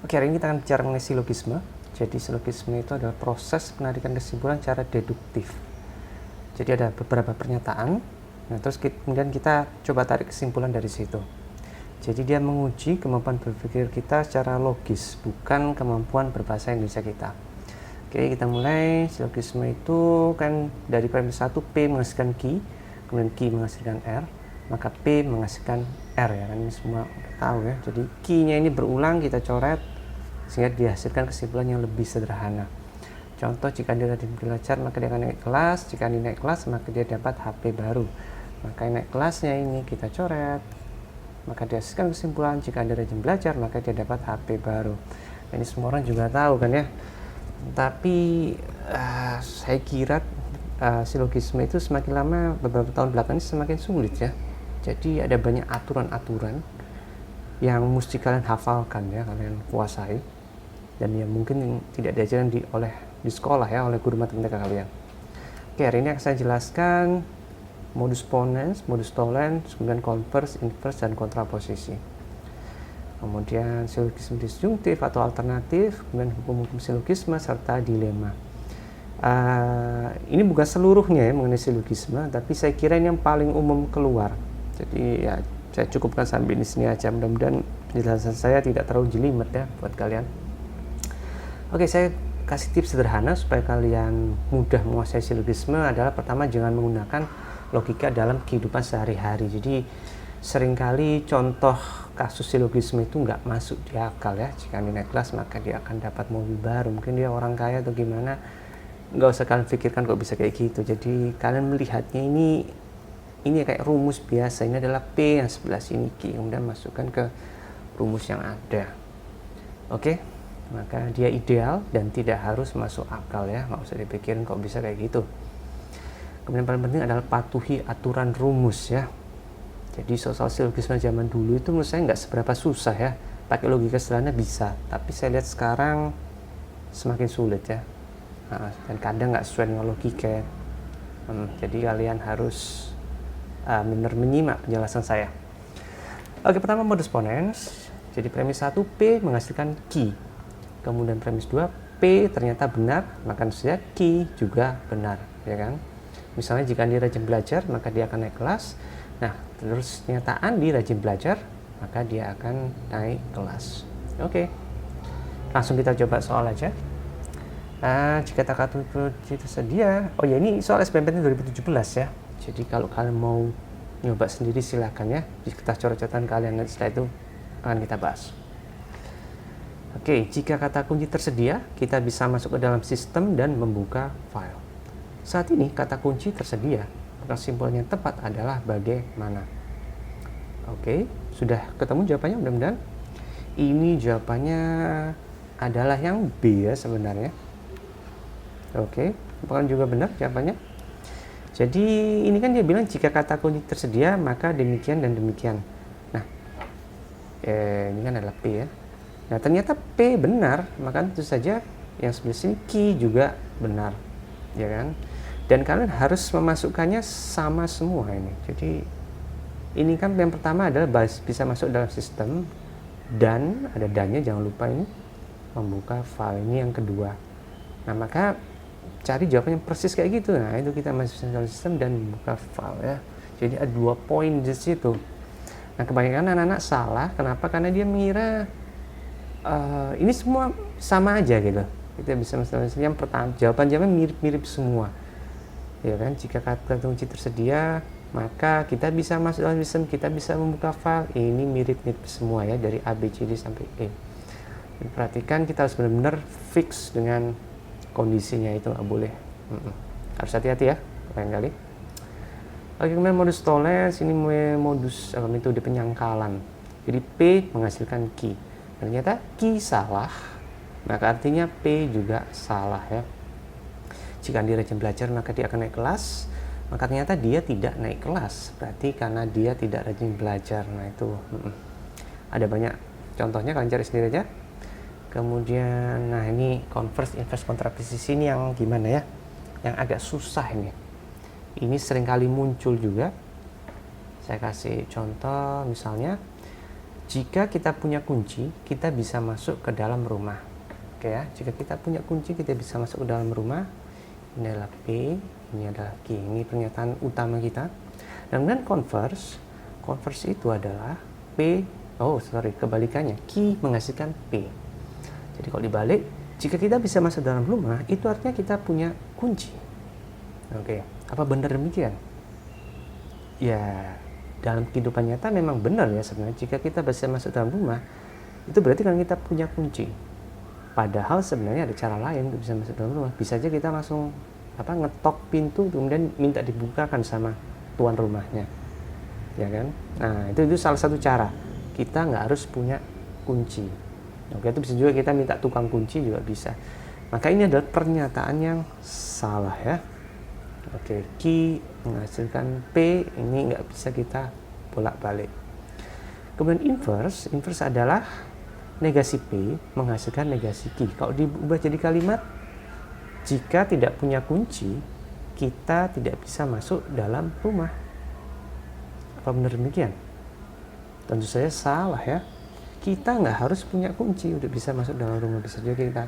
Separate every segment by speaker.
Speaker 1: Oke, hari ini kita akan bicara mengenai silogisme. Jadi silogisme itu adalah proses penarikan kesimpulan secara deduktif. Jadi ada beberapa pernyataan, nah terus kemudian kita coba tarik kesimpulan dari situ. Jadi dia menguji kemampuan berpikir kita secara logis, bukan kemampuan berbahasa Indonesia kita. Oke, kita mulai. Silogisme itu kan dari premis 1, P menghasilkan Q, kemudian Q menghasilkan R, maka P menghasilkan R, ya kan, ini semua udah tahu ya. Jadi Q-nya ini berulang, kita coret sehingga dihasilkan kesimpulan yang lebih sederhana. Contoh, jika dia rajin belajar maka dia akan naik kelas, jika dia naik kelas maka dia dapat HP baru. Maka naik kelasnya ini kita coret, maka dihasilkan kesimpulan jika dia rajin belajar maka dia dapat HP baru. Nah, ini semua orang juga tahu kan ya. Tapi saya kira silogisme itu semakin lama, beberapa tahun belakangan ini semakin sulit ya. Jadi ada banyak aturan-aturan yang mesti kalian hafalkan ya, kalian kuasai, dan yang mungkin tidak diajarkan di sekolah ya oleh guru matematika kalian. Oke, hari ini akan saya jelaskan modus ponens, modus tollens, kemudian converse, inverse, dan kontraposisi. Kemudian silogisme disjungtif atau alternatif, kemudian hukum-hukum silogisme, serta dilema. Ini bukan seluruhnya ya mengenai silogisme, tapi saya kira ini yang paling umum keluar. Jadi ya saya cukupkan sampai di sini aja, mudah-mudahan penjelasan saya tidak terlalu jelimet ya buat kalian. Oke, saya kasih tips sederhana supaya kalian mudah menguasai silogisme adalah, pertama, jangan menggunakan logika dalam kehidupan sehari-hari. Jadi seringkali contoh kasus silogisme itu nggak masuk di akal ya. Jika dia naik kelas maka dia akan dapat mobil baru, mungkin dia orang kaya atau gimana, nggak usah kalian pikirkan kok bisa kayak gitu. Jadi kalian melihatnya ini kayak rumus biasa, ini adalah P yang sebelah sini Q, kemudian masukkan ke rumus yang ada. Oke, maka dia ideal dan tidak harus masuk akal ya, nggak usah dipikirin kok bisa kayak gitu. Kemudian paling penting adalah patuhi aturan rumus ya. Jadi soal silogisme zaman dulu itu menurut saya nggak seberapa susah ya, pakai logika sederhana bisa, tapi saya lihat sekarang semakin sulit ya, dan kadang nggak sesuai dengan logika ya. Jadi kalian harus benar menyimak penjelasan saya. Oke, pertama modus ponens. Jadi premis 1, P menghasilkan Q. Kemudian premis 2, P ternyata benar, maka saja Q juga benar, ya kan? Misalnya jika dia rajin belajar, maka dia akan naik kelas. Nah, terus kenyataan dia rajin belajar, maka dia akan naik kelas. Oke. Langsung kita coba soal aja. Jika kata kunci tersedia, oh ya, ini soal SBMPTN 2017 ya. Jadi kalau kalian mau nyoba sendiri silahkan ya, di kertas coret-coretan kalian, nanti setelah itu akan kita bahas. Oke, jika kata kunci tersedia, kita bisa masuk ke dalam sistem dan membuka file. Saat ini kata kunci tersedia, maka kesimpulan yang tepat adalah bagaimana. Oke, sudah ketemu jawabannya mudah-mudahan. Ini jawabannya adalah yang B ya sebenarnya. Oke, apakah juga benar jawabannya? Jadi ini kan dia bilang jika kata kunci tersedia maka demikian dan demikian. Nah, ini kan adalah P ya. Nah, ternyata P benar, maka tentu saja yang sebelah sini Q juga benar, ya kan? Dan kalian harus memasukkannya sama semua ini. Jadi ini kan yang pertama adalah bisa masuk dalam sistem, dan ada dannya, jangan lupa ini, membuka file, ini yang kedua. Nah, maka cari jawabannya persis kayak gitu. Nah, itu kita masuk dalam sistem dan buka file ya. Jadi ada 2 poin di situ. Nah, kebanyakan anak-anak salah. Kenapa? Karena dia mengira ini semua sama aja gitu. Kita bisa masuk yang pertama, jawaban-jawaban mirip-mirip semua. Ya kan? Jika kata kunci tersedia, maka kita bisa masuk dalam sistem, kita bisa membuka file. Ini mirip-mirip semua ya, dari A, B, C, D sampai E. Dan perhatikan, kita harus benar-benar fix dengan kondisinya, itu nggak boleh, harus hati-hati ya lain kali. Oke, kemudian modus tollens, ini modus metode penyangkalan. Jadi P menghasilkan Q, ternyata Q salah, maka artinya P juga salah ya. Jika dia rajin belajar maka dia akan naik kelas, maka ternyata dia tidak naik kelas, berarti karena dia tidak rajin belajar. Nah, itu ada banyak contohnya, kalian cari sendiri aja. Kemudian, nah ini converse, inverse, kontraposisi, ini yang gimana ya, yang agak susah ini. Ini seringkali muncul juga. Saya kasih contoh, misalnya jika kita punya kunci, kita bisa masuk ke dalam rumah. Oke ya, jika kita punya kunci, kita bisa masuk ke dalam rumah. Ini adalah P, ini adalah Q. Ini pernyataan utama kita. Dan kemudian converse itu adalah kebalikannya. Q menghasilkan P. Jadi kalau dibalik, jika kita bisa masuk dalam rumah, itu artinya kita punya kunci. Oke, apa benar demikian? Ya, dalam kehidupan nyata memang benar ya sebenarnya. Jika kita bisa masuk dalam rumah, itu berarti kan kita punya kunci. Padahal sebenarnya ada cara lain untuk bisa masuk dalam rumah. Bisa aja kita langsung ngetok pintu kemudian minta dibukakan sama tuan rumahnya, ya kan? Nah itu salah satu cara. Kita nggak harus punya kunci. Oke, itu bisa juga kita minta tukang kunci juga bisa. Maka ini adalah pernyataan yang salah ya. Oke, Q menghasilkan P, ini nggak bisa kita bolak-balik. Kemudian inverse adalah negasi P menghasilkan negasi Q. Kalau diubah jadi kalimat, jika tidak punya kunci, kita tidak bisa masuk dalam rumah. Apa benar demikian? Tentu saja salah ya. Kita nggak harus punya kunci udah bisa masuk dalam rumah. Bisa juga kita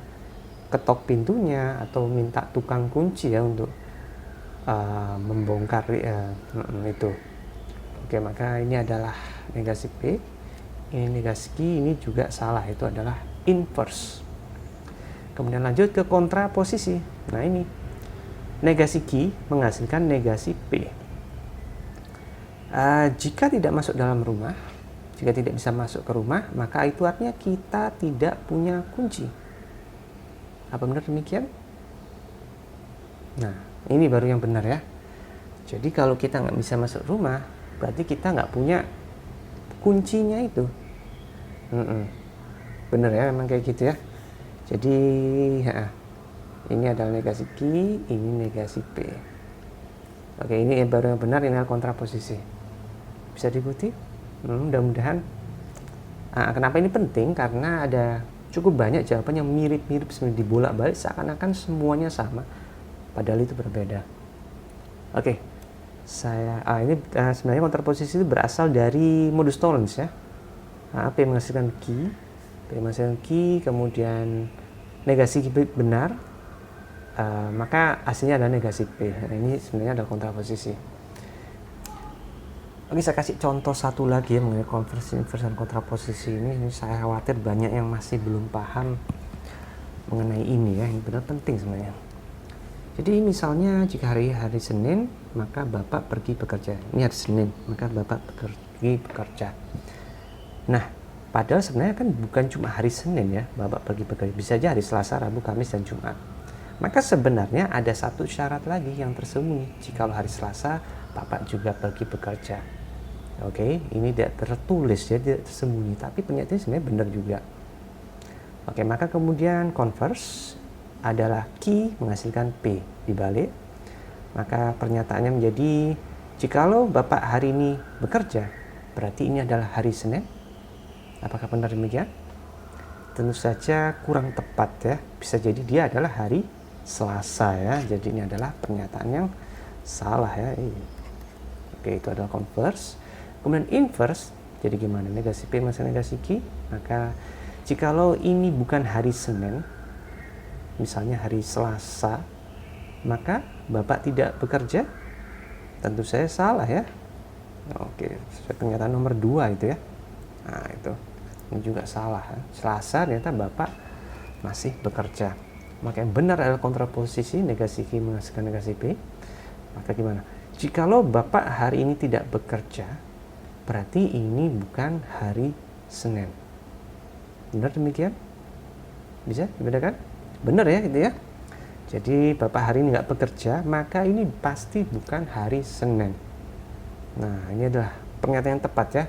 Speaker 1: ketok pintunya atau minta tukang kunci ya untuk membongkar itu. Oke, maka ini adalah negasi P, ini negasi Q, ini juga salah, itu adalah inverse. Kemudian lanjut ke kontraposisi. Nah ini negasi Q menghasilkan negasi P. Jika tidak masuk dalam rumah, jika tidak bisa masuk ke rumah, maka itu artinya kita tidak punya kunci. Apa benar demikian? Nah, ini baru yang benar ya. Jadi kalau kita nggak bisa masuk rumah, berarti kita nggak punya kuncinya itu. Benar ya, memang kayak gitu ya. Jadi ini adalah negasi Q, ini negasi P. Oke, ini baru yang benar, ini adalah kontraposisi. Bisa diikuti? Mudah-mudahan. Kenapa ini penting? Karena ada cukup banyak jawaban yang mirip-mirip, sebenarnya dibolak-balik seakan-akan semuanya sama, padahal itu berbeda. Oke, ini sebenarnya kontraposisi itu berasal dari modus tollens ya. P menghasilkan Q, kemudian negasi Q benar, maka hasilnya adalah negasi P. Nah, ini sebenarnya adalah kontraposisi. Oke, saya kasih contoh satu lagi ya mengenai konversi, inverse, dan kontraposisi ini. Saya khawatir banyak yang masih belum paham mengenai ini ya. Ini benar penting sebenarnya. Jadi misalnya jika hari Senin, maka Bapak pergi bekerja. Ini hari Senin, maka Bapak pergi bekerja. Nah, padahal sebenarnya kan bukan cuma hari Senin ya Bapak pergi bekerja. Bisa aja hari Selasa, Rabu, Kamis, dan Jumat. Maka sebenarnya ada satu syarat lagi yang tersembunyi. Jikalau hari Selasa, Bapak juga pergi bekerja. Oke, ini tidak tertulis ya, tidak tersembunyi. Tapi pernyataannya sebenarnya benar juga. Oke, maka kemudian converse adalah Q menghasilkan P dibalik, maka pernyataannya menjadi jikalau Bapak hari ini bekerja, berarti ini adalah hari Senin. Apakah benar demikian? Tentu saja kurang tepat ya, bisa jadi dia adalah hari Selasa ya, jadi ini adalah pernyataan yang salah ya. Oke, itu adalah converse. Kemudian inverse, jadi gimana? Negasi P menghasilkan negasi Q, maka jikalau ini bukan hari Senin, misalnya hari Selasa, maka Bapak tidak bekerja. Tentu saya salah ya. Oke, pernyataan nomor 2 itu ya. Nah itu, ini juga salah ya. Selasa ternyata Bapak masih bekerja. Maka yang benar adalah kontraposisi, negasi Q menghasilkan negasi P. Maka gimana? Jikalau Bapak hari ini tidak bekerja, berarti ini bukan hari Senin. Benar demikian? Bisa dibedakan? Benar ya gitu ya. Jadi Bapak hari ini nggak bekerja, maka ini pasti bukan hari Senin. Nah ini adalah pernyataan yang tepat ya,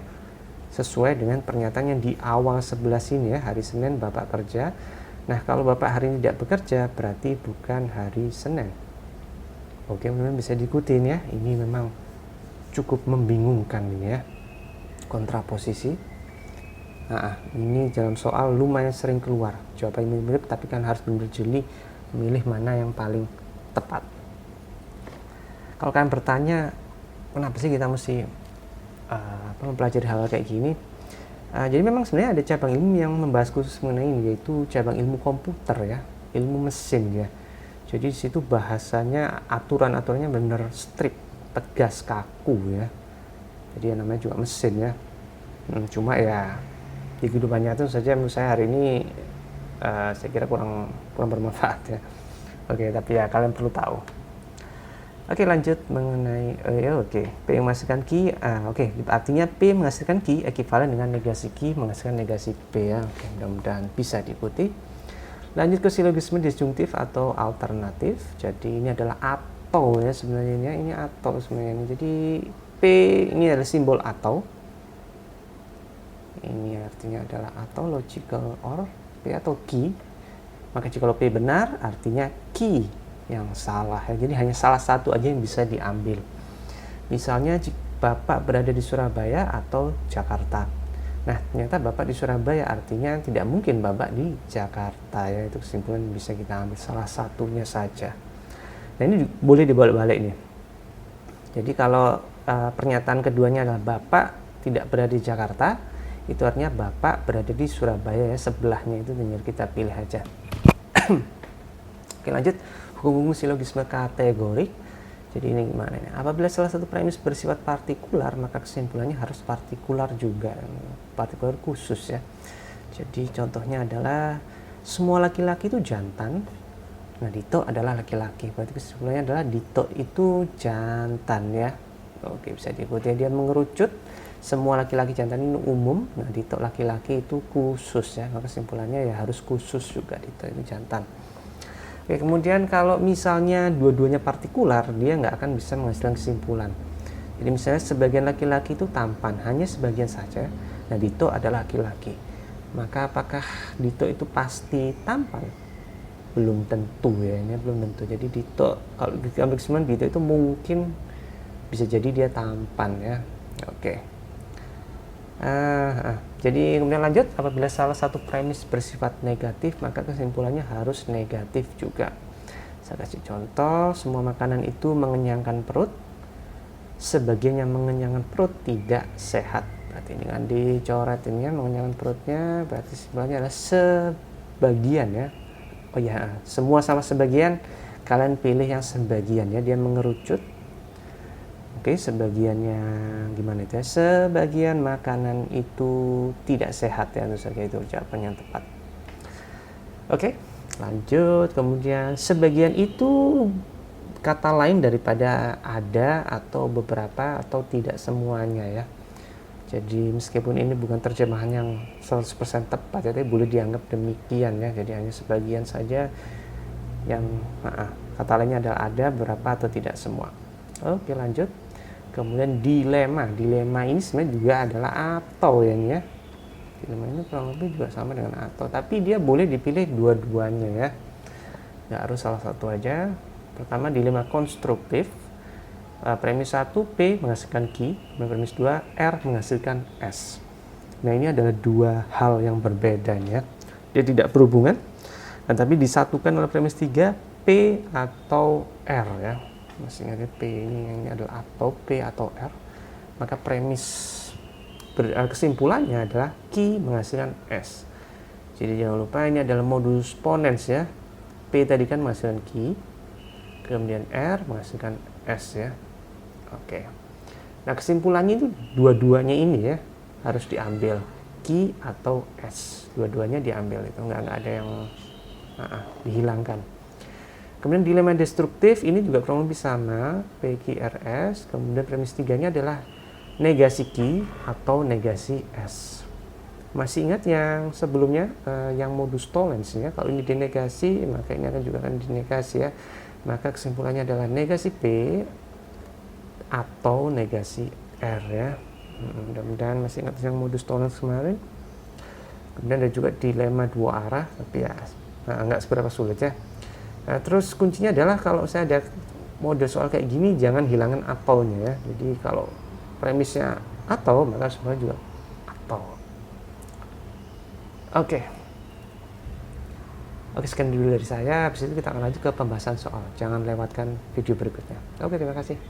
Speaker 1: sesuai dengan pernyataan yang di awal sebelah sini ya, hari Senin Bapak kerja. Nah kalau Bapak hari ini tidak bekerja, berarti bukan hari Senin. Oke, memang bisa diikutin ya. Ini memang cukup membingungkan ini ya, kontraposisi. Nah, ini dalam soal lumayan sering keluar jawaban mirip, tapi kan harus benar-benar jeli memilih mana yang paling tepat. Kalau kalian bertanya kenapa sih kita mesti mempelajari hal kayak gini, Jadi memang sebenarnya ada cabang ilmu yang membahas khusus mengenai ini, yaitu cabang ilmu komputer ya, ilmu mesin ya. Jadi di situ bahasanya aturan-aturannya benar strict, tegas, kaku ya. Jadi yang namanya juga mesin ya. Cuma ya di kehidupan nyata saja menurut saya hari ini saya kira kurang bermanfaat ya. Oke, tapi ya kalian perlu tahu. Oke, lanjut mengenai P menghasilkan key. Artinya P menghasilkan key ekivalen dengan negasi key menghasilkan negasi P ya. Oke, mudah-mudahan bisa diikuti. Lanjut ke silogisme disjungtif atau alternatif. Jadi ini adalah atau ya sebenarnya, ini atau sebenarnya. Jadi P ini adalah simbol atau. Ini artinya adalah atau, logical or, P atau key. Maka jika P benar artinya key yang salah ya. Jadi hanya salah satu aja yang bisa diambil. Misalnya Bapak berada di Surabaya atau Jakarta. Nah, ternyata Bapak di Surabaya artinya tidak mungkin Bapak di Jakarta ya. Itu kesimpulan bisa kita ambil salah satunya saja. Nah, ini boleh dibalik-balik nih. Jadi kalau pernyataan keduanya adalah Bapak tidak berada di Jakarta, itu artinya Bapak berada di Surabaya ya, sebelahnya itu tinggal kita pilih aja. Oke, lanjut. Hukum silogisme kategorik. Jadi ini gimana ya? Apabila salah satu premis bersifat partikular, maka kesimpulannya harus partikular juga, partikular khusus ya. Jadi contohnya adalah semua laki-laki itu jantan. Nah, Dito adalah laki-laki. Berarti kesimpulannya adalah Dito itu jantan ya. Oke, bisa diikuti. Dia mengerucut semua laki-laki jantan ini umum. Nah, Dito laki-laki itu khusus ya. Maka kesimpulannya ya harus khusus juga, Dito itu jantan. Oke, kemudian kalau misalnya dua-duanya partikular, dia nggak akan bisa menghasilkan kesimpulan. Jadi misalnya sebagian laki-laki itu tampan, hanya sebagian saja. Nah, Dito adalah laki-laki. Maka apakah Dito itu pasti tampan? Belum tentu ya, ini belum tentu. Jadi Dito, kalau diambil kesimpulan Dito itu mungkin bisa jadi dia tampan ya. Oke. Jadi kemudian lanjut, apabila salah satu premis bersifat negatif maka kesimpulannya harus negatif juga. Saya kasih contoh, semua makanan itu mengenyangkan perut, sebagian yang mengenyangkan perut tidak sehat. Berarti dengan dicoret ini ya, mengenyangkan perutnya berarti kesimpulannya adalah sebagian ya. Oh ya, semua sama sebagian, kalian pilih yang sebagian ya, dia mengerucut. Oke, sebagiannya gimana itu ya? Sebagian makanan itu tidak sehat ya, tentu saja itu jawaban yang tepat. Oke, lanjut. Kemudian sebagian itu kata lain daripada ada atau beberapa atau tidak semuanya ya. Jadi meskipun ini bukan terjemahan yang 100% tepat ya, tapi boleh dianggap demikian ya. Jadi hanya sebagian saja yang kata lainnya adalah ada, berapa atau tidak semua. Oke, lanjut. Kemudian dilema ini sebenarnya juga adalah atau ya nih ya. Dilema ini kurang lebih juga sama dengan atau, tapi dia boleh dipilih dua-duanya ya, nggak harus salah satu aja. Pertama, dilema konstruktif. Premis 1 P menghasilkan Q, premis 2 R menghasilkan S. Nah, ini adalah dua hal yang berbeda ya, dia tidak berhubungan, tapi disatukan oleh premis 3 P atau R ya. Masih ingat P ini adalah atau P atau R, maka premis kesimpulannya adalah Q menghasilkan S. Jadi jangan lupa ini adalah modus ponens ya. P tadi kan menghasilkan Q, kemudian R menghasilkan S ya. Oke. Nah, kesimpulannya itu dua-duanya ini ya harus diambil, Q atau S, dua-duanya diambil, itu nggak ada yang dihilangkan. Kemudian dilema destruktif ini juga kurang lebih sama, PQRS. Kemudian premis 3-nya adalah negasi Q atau negasi S. Masih ingat yang sebelumnya, yang modus tollens ya. Kalau ini dinegasi, maka ini akan juga akan dinegasi ya. Maka kesimpulannya adalah negasi P atau negasi R ya. Mudah-mudahan masih ingat yang modus tollens kemarin. Kemudian ada juga dilema dua arah, tapi ya nggak seberapa sulit ya. Nah, terus kuncinya adalah kalau saya ada model soal kayak gini, jangan hilangkan ataunya ya. Jadi kalau premisnya atau, maka sebenarnya juga atau. Oke, sekian dulu dari saya. Habis itu kita akan lanjut ke pembahasan soal. Jangan lewatkan video berikutnya. Oke, terima kasih.